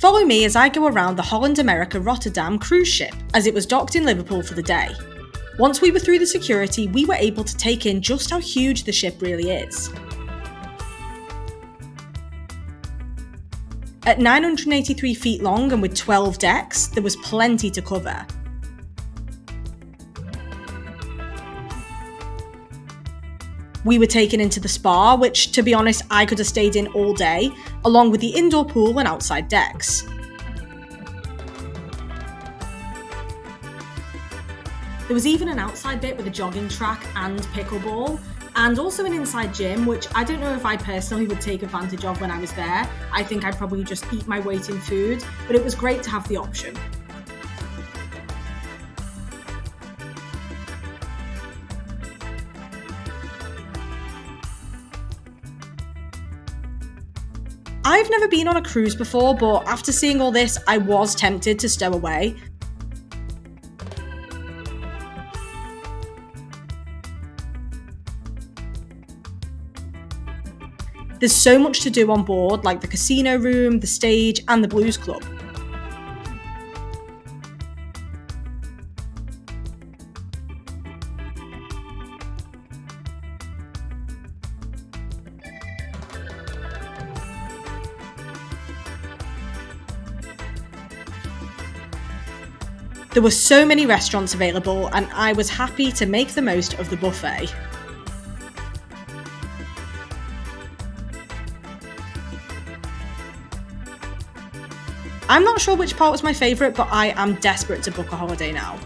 Follow me as I go around the Holland America Rotterdam cruise ship, as it was docked in Liverpool for the day. Once we were through the security, we were able to take in just how huge the ship really is. At 983 feet long and with 12 decks, there was plenty to cover. We were taken into the spa, which, to be honest, I could have stayed in all day, along with the indoor pool and outside decks. There was even an outside bit with a jogging track and pickleball, and also an inside gym, which I don't know if I personally would take advantage of when I was there. I think I'd probably just eat my weight in food, but it was great to have the option. I've never been on a cruise before, but after seeing all this, I was tempted to stow away. There's so much to do on board, like the casino room, the stage, and the blues club. There were so many restaurants available, and I was happy to make the most of the buffet. I'm not sure which part was my favourite, but I am desperate to book a holiday now.